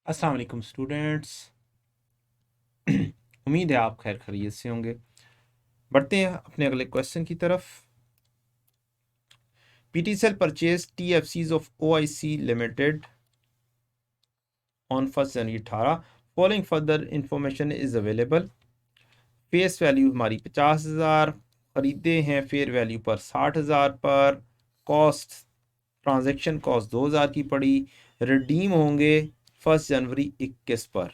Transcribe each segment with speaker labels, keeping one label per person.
Speaker 1: अस्सलाम वालेकुम स्टूडेंट्स। उम्मीद है आप खैर खैरियत से होंगे। बढ़ते हैं अपने अगले क्वेश्चन की तरफ। PTCL purchase TFCs of OIC limited on 1 January 18। Following further information is available. Face value हमारी 50,000, खरीदे हैं फेयर वैल्यू पर 60,000 पर। कॉस्ट, ट्रांजैक्शन कॉस्ट 2,000 की पड़ी। रिडीम होंगे 1 जनवरी 21 पर।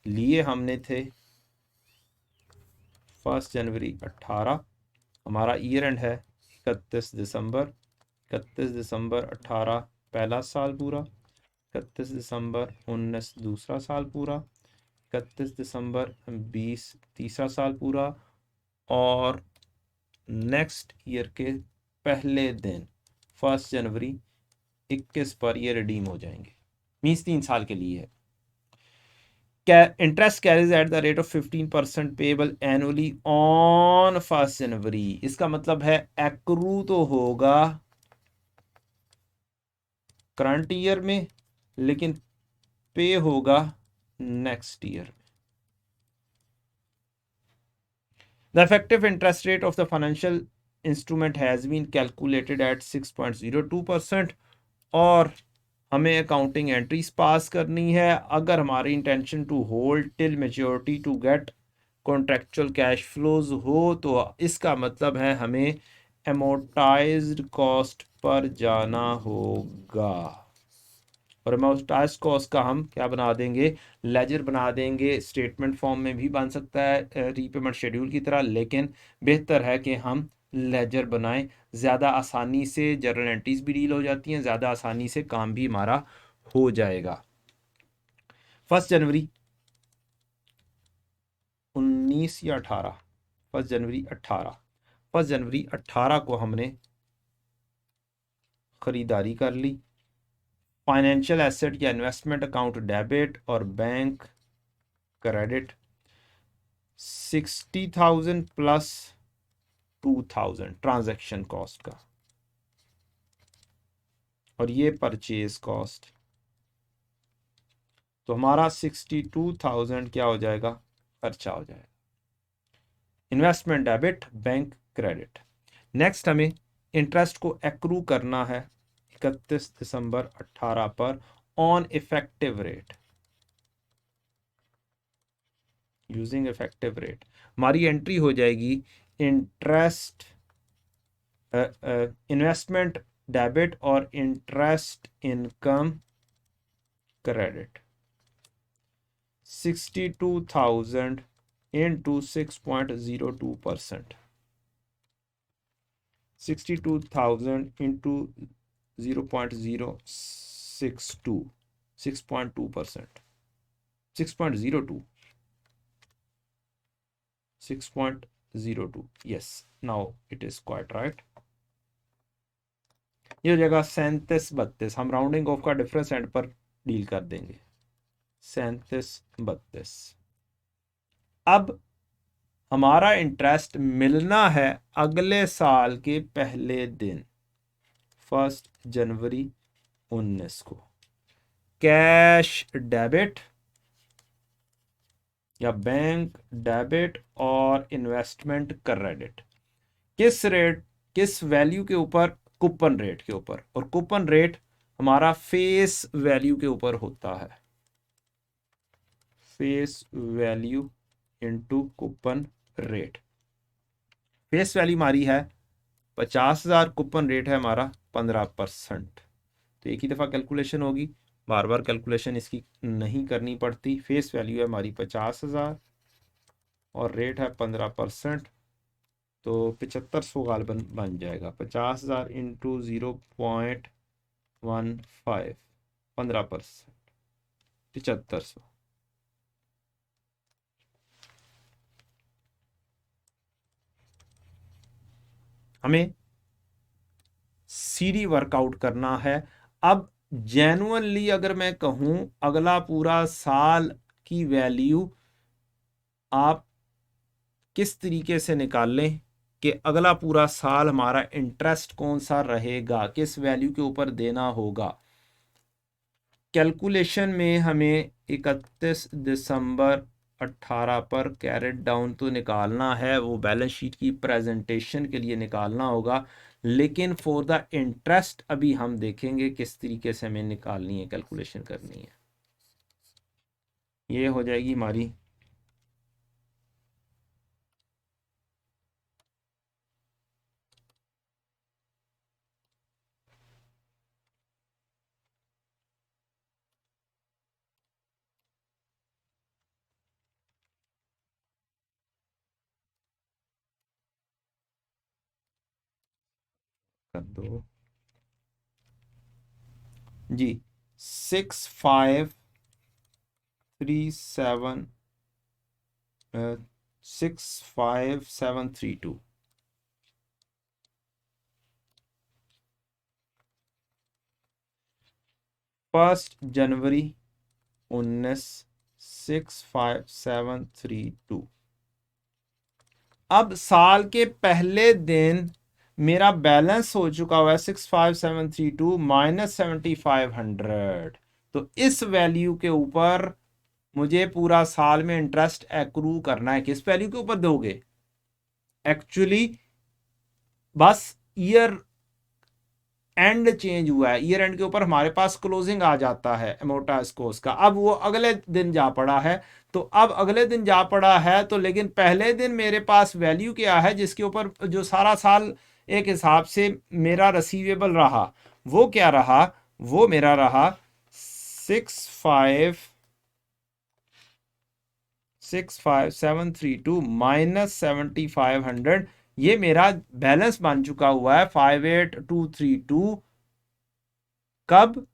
Speaker 1: लिए हमने थे 1 जनवरी 18। हमारा ईयर एंड है 31 दिसंबर। 31 दिसंबर 18 पहला साल पूरा। 31 दिसंबर 19 दूसरा साल पूरा। 31 दिसंबर 20 तीसरा साल पूरा। और नेक्स्ट ईयर के पहले दिन 1 जनवरी 21 पर ये रिडीम हो जाएंगे। मीन्स 3 साल के लिए है। Interest carries at the rate of 15% payable annually on 1 जनवरी। इसका मतलब है एक्रू तो होगा करंट ईयर में, लेकिन पे होगा नेक्स्ट ईयर में। The effective interest rate of the financial instrument has been calculated at 6.02%। और हमें अकाउंटिंग एंट्रीज पास करनी है। अगर हमारी intention to hold till maturity to get contractual cash flows हो तो इसका मतलब है हमें एमोर्टाइज्ड कॉस्ट पर जाना होगा। और एमोर्टाइज्ड कॉस्ट का हम क्या बना देंगे, लेजर बना देंगे। स्टेटमेंट फॉर्म में भी बन सकता है रीपेमेंट शेड्यूल की तरह, लेकिन बेहतर है कि हम लेजर बनाएं। ज़्यादा आसानी से जर्नल एंट्रीज भी डील हो जाती हैं, ज़्यादा आसानी से काम भी हमारा हो जाएगा। 1 जनवरी 19 या 18, 1 जनवरी 18, 1 जनवरी 18 को हमने खरीदारी कर ली। फाइनेंशियल एसेट या इन्वेस्टमेंट अकाउंट डेबिट और bank credit 60,000 plus 2,000 transaction cost का, और ये परचेज कॉस्ट। तो हमारा 62,000 क्या हो जाएगा, खर्चा हो जाएगा। Investment debit, bank credit. Next हमें इंटरेस्ट को एक्रू करना है 31 दिसंबर 18 पर on effective rate, using effective rate. हमारी एंट्री हो जाएगी इंटरेस्ट, इन्वेस्टमेंट डेबिट और interest income credit 62,000 into 6.02%, 62,000 into 0.062, 6.2%, 6.02, 6.02, yes, now it is quite right। ये हो जाएगा 37-32। हम राउंडिंग ऑफ का डिफरेंस एंड पर डील कर देंगे। 37-32। अब हमारा इंटरेस्ट मिलना है अगले साल के पहले दिन 1 जनवरी 19 को। कैश डेबिट या बैंक डेबिट और इन्वेस्टमेंट क्रेडिट किस रेट, किस वैल्यू के ऊपर, कूपन रेट के ऊपर। और कूपन रेट हमारा फेस वैल्यू के ऊपर होता है, face value into coupon rate. Face value हमारी है 50,000, कूपन रेट है हमारा 15%। तो एक ही दफ़ा कैलकुलेशन होगी, बार बार कैलकुलेशन इसकी नहीं करनी पड़ती। फेस वैल्यू है हमारी 50,000 और रेट है 15%, तो 7500 गालबन बन जाएगा। 50,000 इंटू 0.15, 15%, 7500। हमें सीडी वर्कआउट करना है। अब जेन्युइनली अगर मैं कहूं अगला पूरा साल की वैल्यू आप किस तरीके से निकाल लें कि अगला पूरा साल हमारा इंटरेस्ट कौन सा रहेगा, किस वैल्यू के ऊपर देना होगा। कैलकुलेशन में हमें 31 दिसंबर 18 पर कैरेट डाउन तो निकालना है, वो बैलेंस शीट की प्रेजेंटेशन के लिए निकालना होगा, लेकिन फॉर द इंटरेस्ट अभी हम देखेंगे किस तरीके से हमें निकालनी है, कैलकुलेशन करनी है। ये हो जाएगी हमारी कर दो जी 653 65732 1 जनवरी 19 65732। अब साल के पहले दिन मेरा बैलेंस हो चुका हुआ है 65732 माइनस 7500। तो इस वैल्यू के ऊपर मुझे पूरा साल में इंटरेस्ट एक्रू करना है। किस वैल्यू के ऊपर दोगे? एक्चुअली बस ईयर एंड चेंज हुआ है, ईयर एंड के ऊपर हमारे पास क्लोजिंग आ जाता है अमोर्टाइज कॉस्ट का। अब वो अगले दिन जा पड़ा है, तो अब अगले दिन जा पड़ा है तो लेकिन पहले दिन मेरे पास वैल्यू क्या है जिसके ऊपर जो सारा साल एक हिसाब से मेरा रिसीवेबल रहा, वो क्या रहा? वो मेरा रहा 65732 माइनस 7500। ये मेरा बैलेंस बन चुका हुआ है 58232। कब?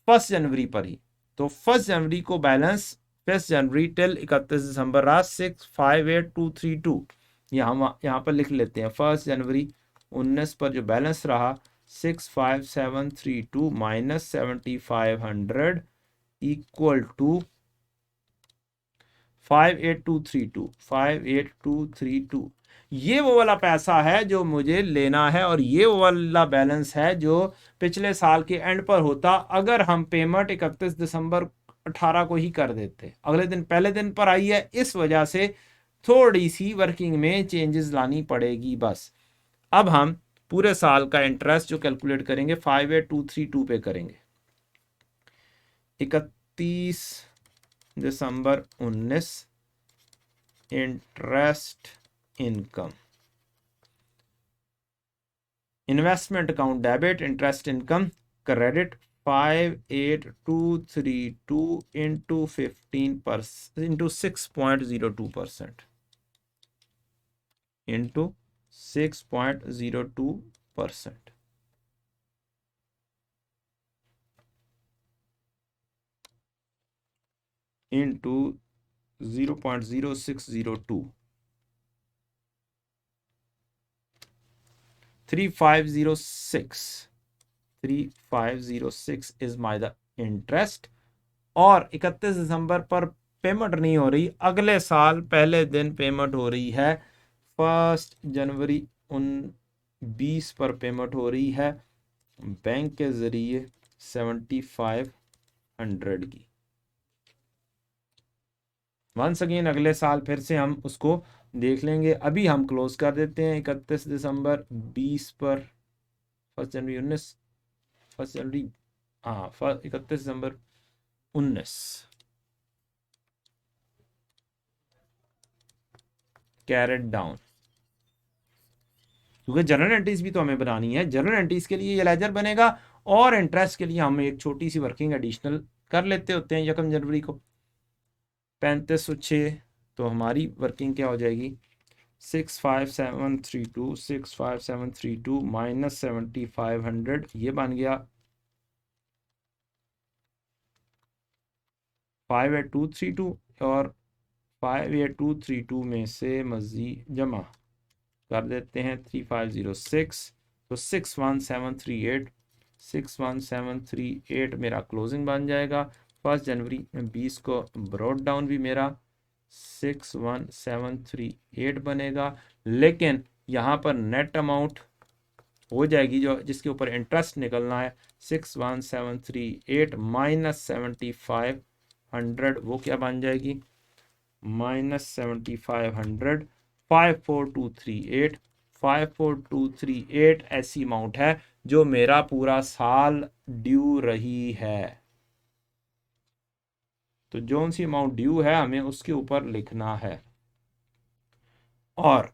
Speaker 1: 1 जनवरी पर ही। तो 1 जनवरी को बैलेंस 1 जनवरी टिल 31 दिसंबर रहा 658,232। ये हम यहाँ पर लिख लेते हैं 1 जनवरी 19 पर जो बैलेंस रहा 65732 माइनस 7500 इक्वल टू 58232। ये वो वाला पैसा है जो मुझे लेना है, और ये वो वाला बैलेंस है जो पिछले साल के एंड पर होता अगर हम पेमेंट 31 दिसंबर 18 को ही कर देते। अगले दिन पहले दिन पर आई है, इस वजह से थोड़ी सी वर्किंग में चेंजेस लानी पड़ेगी बस। अब हम पूरे साल का इंटरेस्ट जो कैलकुलेट करेंगे 58232 पे करेंगे। 31 दिसंबर 19 interest income, investment account debit, interest income credit 58232 into 15% into 6.02% into 6.02% into 0.0602 3506 is my the interest. और 31 दिसंबर पर पेमेंट नहीं हो रही, अगले साल पहले दिन पेमेंट हो रही है 1 जनवरी 20 पर पेमेंट हो रही है बैंक के जरिए 7500 की। वंस अगेन अगले साल फिर से हम उसको देख लेंगे। अभी हम क्लोज कर देते हैं 31 दिसंबर 20 पर 1 जनवरी 19 1 जनवरी, हाँ 31 दिसंबर 19 कैरेट डाउन, क्योंकि जनरल एंट्रीज भी तो हमें बनानी है। जनरल एंट्रीज के लिए ये लेजर बनेगा, और इंटरेस्ट के लिए हम एक छोटी सी वर्किंग एडिशनल कर लेते होते हैं 1 जनवरी को 3506। तो हमारी वर्किंग क्या हो जाएगी 65732 माइनस 7500, ये बन गया 58232। और 58232 में से मजीद जमा कर देते हैं 3506, तो 61738 मेरा क्लोजिंग बन जाएगा। 1 जनवरी 20 को ब्रॉड डाउन भी मेरा 61738 बनेगा, लेकिन यहाँ पर नेट अमाउंट हो जाएगी, जो जिसके ऊपर इंटरेस्ट निकलना है 61738 माइनस 7500, वो क्या बन जाएगी -7500, 54238। 54238 ऐसी अमाउंट है जो मेरा पूरा साल ड्यू रही है। तो जो सी अमाउंट ड्यू है हमें उसके ऊपर लिखना है। और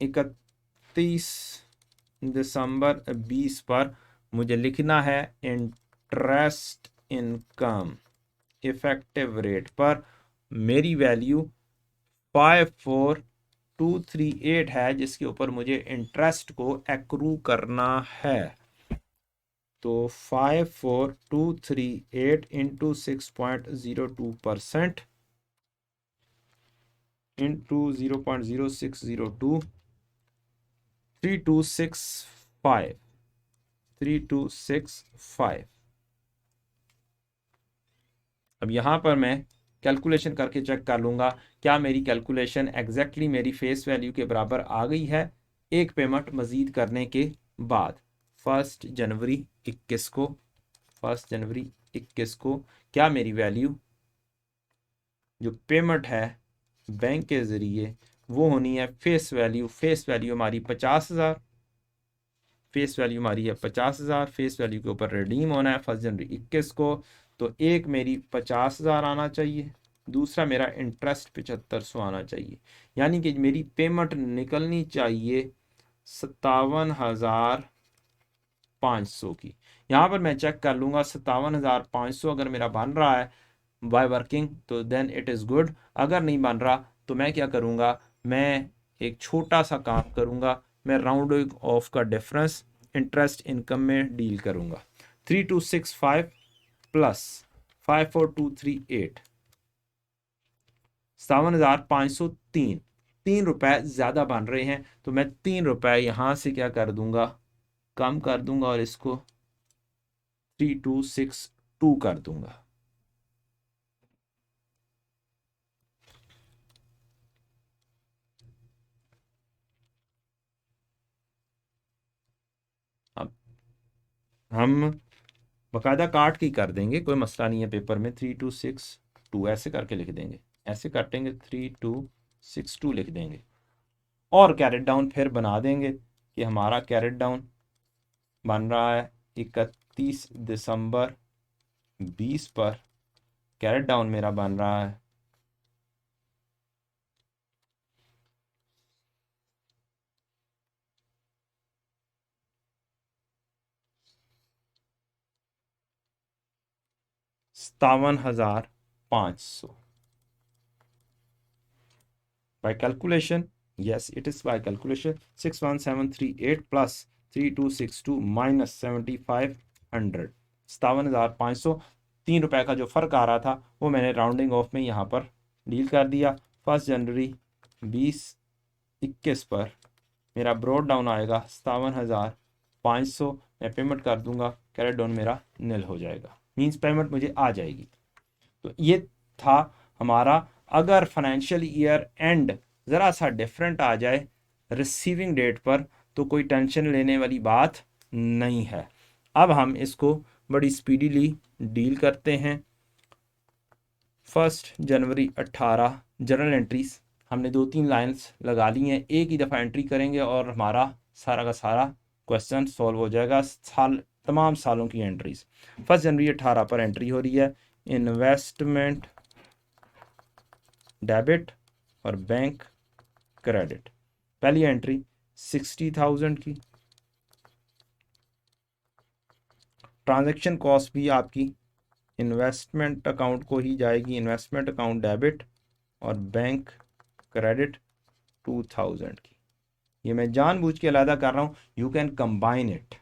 Speaker 1: 31 दिसंबर 20 पर मुझे लिखना है इंटरेस्ट इनकम इफेक्टिव रेट पर मेरी वैल्यू 54238 है, जिसके ऊपर मुझे इंटरेस्ट को एक्रू करना है। तो 54238 इंटू 6.02% इंटू 0.0602, 3265, 3265। अब यहां पर मैं कैलकुलेशन करके चेक कर लूंगा क्या मेरी कैलकुलेशन एग्जैक्टली मेरी फेस वैल्यू के बराबर आ गई है एक पेमेंट मजीद करने के बाद। 1 जनवरी 21 को 1 जनवरी 21 को क्या मेरी वैल्यू जो पेमेंट है बैंक के ज़रिए वो होनी है फेस वैल्यू। फेस वैल्यू हमारी 50,000, फेस वैल्यू हमारी है 50,000। फेस वैल्यू के ऊपर रिडीम होना है 1 जनवरी 21 को। तो एक मेरी 50,000 आना चाहिए, दूसरा मेरा इंटरेस्ट 7500 आना चाहिए। यानी कि मेरी पेमेंट निकलनी चाहिए 57,500 की। यहाँ पर मैं चेक कर लूँगा 57,500 अगर मेरा बन रहा है बाय वर्किंग तो देन इट इज़ गुड। अगर नहीं बन रहा तो मैं क्या करूँगा, मैं एक छोटा सा काम करूँगा, मैं राउंडिंग ऑफ का डिफरेंस इंटरेस्ट इनकम में डील करूँगा। 3265 प्लस 54238, 57,503। 3 रुपए ज़्यादा बन रहे हैं तो मैं 3 रुपए यहाँ से क्या कर दूंगा, कम कर दूंगा और इसको 3262 कर दूंगा। अब हम बकायदा काट के कर देंगे, कोई मसला नहीं है। पेपर में 3262 ऐसे करके लिख देंगे, ऐसे काटेंगे 3262 लिख देंगे और कैरेट डाउन फिर बना देंगे कि हमारा कैरेट डाउन बन रहा है 31 दिसंबर 20 पर। कैरेट डाउन मेरा बन रहा है ₹57,500 by calculation. Yes, it is by calculation. 61738 plus 3262 minus 7500, 57,500। 3 रुपए का जो फर्क आ रहा था वो मैंने राउंडिंग ऑफ में यहाँ पर डील कर दिया। 1 जनवरी 2021 पर मेरा ब्रॉड डाउन आएगा 57,500। मैं पेमेंट कर दूंगा, कैरेट डाउन मेरा निल हो जाएगा, मींस पेमेंट मुझे आ जाएगी। तो ये था हमारा। अगर फाइनेंशियल ईयर एंड ज़रा सा डिफरेंट आ जाए रिसीविंग डेट पर तो कोई टेंशन लेने वाली बात नहीं है। अब हम इसको बड़ी स्पीडीली डील करते हैं। 1 जनवरी 18 जर्नल एंट्रीज हमने 2-3 लाइंस लगा ली हैं, एक ही दफ़ा एंट्री करेंगे और हमारा सारा का सारा क्वेश्चन सॉल्व हो जाएगा। तमाम सालों की एंट्रीज 1 जनवरी 18 पर एंट्री हो रही है। इन्वेस्टमेंट डेबिट और बैंक क्रेडिट। पहली एंट्री 60,000 की। ट्रांजैक्शन कॉस्ट भी आपकी इन्वेस्टमेंट अकाउंट को ही जाएगी, इन्वेस्टमेंट अकाउंट डेबिट और बैंक क्रेडिट 2,000 की। ये मैं जानबूझ के अलग कर रहा हूँ, you can combine it.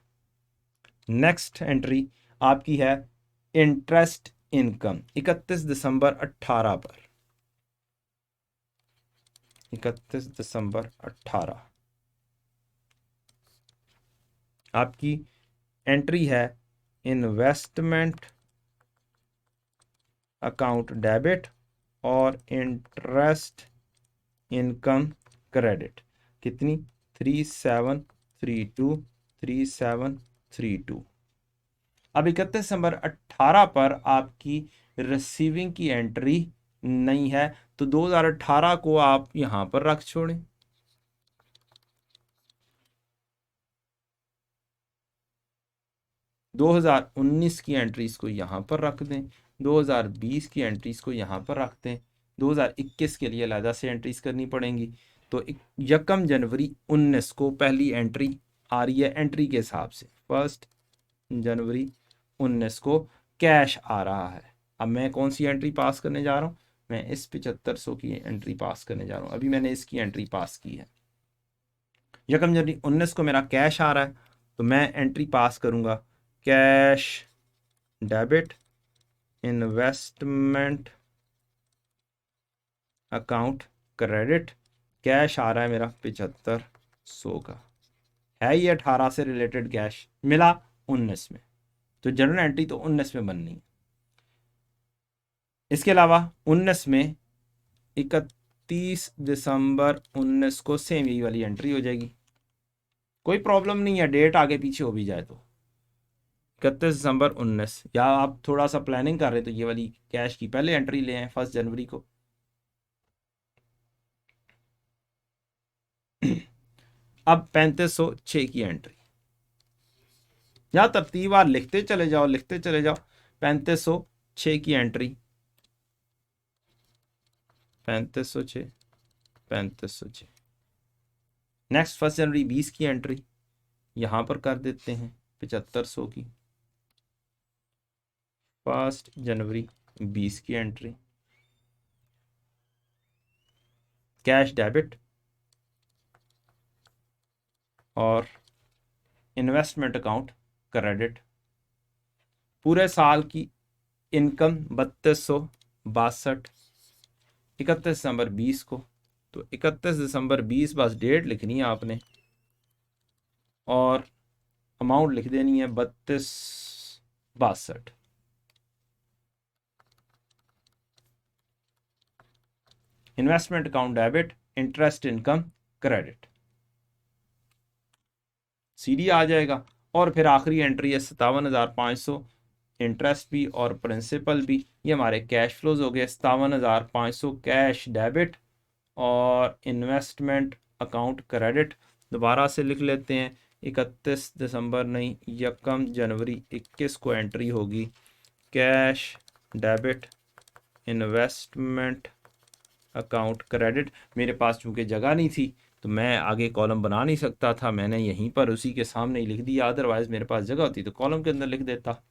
Speaker 1: Next entry आपकी है इंटरेस्ट इनकम 31 दिसंबर 18 पर। 31 दिसंबर 18 आपकी एंट्री है इन्वेस्टमेंट अकाउंट डेबिट और इंटरेस्ट इनकम क्रेडिट। कितनी? 3738। 3732। अब 31 दिसंबर 18 पर आपकी रिसीविंग की एंट्री नहीं है, तो 2018 को आप यहां पर रख छोड़ें। 2019 की एंट्रीज को यहां पर रख दें, 2020 की एंट्रीज को यहां पर रख दें, 2021 के लिए अलहदा से एंट्रीज करनी पड़ेंगी। तो 1 जनवरी 19 को पहली एंट्री आ रही है एंट्री के हिसाब से, 1 जनवरी 19 को कैश आ रहा है। अब मैं कौन सी एंट्री पास करने जा रहा हूँ, मैं इस 7500 की एंट्री पास करने जा रहा हूँ। अभी मैंने इसकी एंट्री पास की है। 1 जनवरी 19 को मेरा कैश आ रहा है, तो मैं एंट्री पास करूंगा cash debit investment account credit. Cash आ रहा है मेरा 7500 का, है ये 18 से रिलेटेड कैश मिला 19 में, तो जनरल एंट्री तो 19 में बननी है। इसके अलावा 19 में 31 दिसंबर 19 को सेम यही वाली एंट्री हो जाएगी, कोई प्रॉब्लम नहीं है, डेट आगे पीछे हो भी जाए तो। 31 दिसंबर 19, या आप थोड़ा सा प्लानिंग कर रहे तो ये वाली कैश की पहले एंट्री ले आए 1 जनवरी को। अब 3506 की एंट्री, या तरतीबवार लिखते चले जाओ, लिखते चले जाओ। 3506 की एंट्री, 3506, 3506। नेक्स्ट 1 जनवरी 20 की एंट्री यहां पर कर देते हैं 7500 की। 1 जनवरी 20 की एंट्री कैश डेबिट और इन्वेस्टमेंट अकाउंट क्रेडिट। पूरे साल की इनकम 3262, 31 दिसंबर 20 को, तो 31 दिसंबर 20 बस डेट लिखनी है आपने और अमाउंट लिख देनी है 3262। Investment account debit, interest income credit, CD आ जाएगा। और फिर आखिरी एंट्री है 57,500, इंटरेस्ट भी और प्रिंसिपल भी। ये हमारे कैश फ्लोज हो गए, 57,500 कैश डेबिट और इन्वेस्टमेंट अकाउंट क्रेडिट। दोबारा से लिख लेते हैं, 31 दिसंबर नहीं 1 जनवरी 21 को एंट्री होगी cash debit investment account credit. मेरे पास चूंकि जगह नहीं थी तो मैं आगे कॉलम बना नहीं सकता था, मैंने यहीं पर उसी के सामने ही लिख दिया, अदरवाइज मेरे पास जगह होती तो कॉलम के अंदर लिख देता,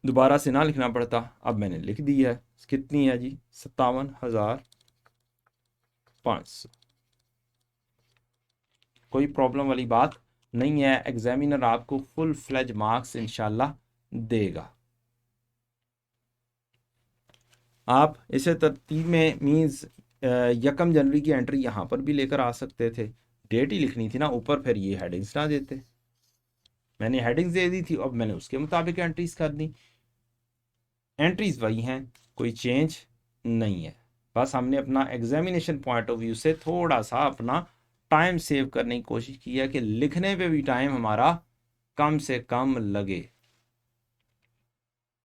Speaker 1: दोबारा से ना लिखना पड़ता। अब मैंने लिख दी है, कितनी है जी, 57,500। कोई प्रॉब्लम वाली बात नहीं है, एग्जामिनर आपको फुल फ्लेज मार्क्स इंशाल्लाह देगा। आप इसे तरतीब में मीन्स 1 जनवरी की एंट्री यहाँ पर भी लेकर आ सकते थे, डेट ही लिखनी थी ना ऊपर, फिर ये हेडिंग्स ना देते। मैंने हेडिंग्स दे दी थी, अब मैंने उसके मुताबिक एंट्रीज कर दी, एंट्रीज वही हैं, कोई चेंज नहीं है। बस हमने अपना एग्जामिनेशन पॉइंट ऑफ व्यू से थोड़ा सा अपना टाइम सेव करने की कोशिश की है कि लिखने पे भी टाइम हमारा कम से कम लगे।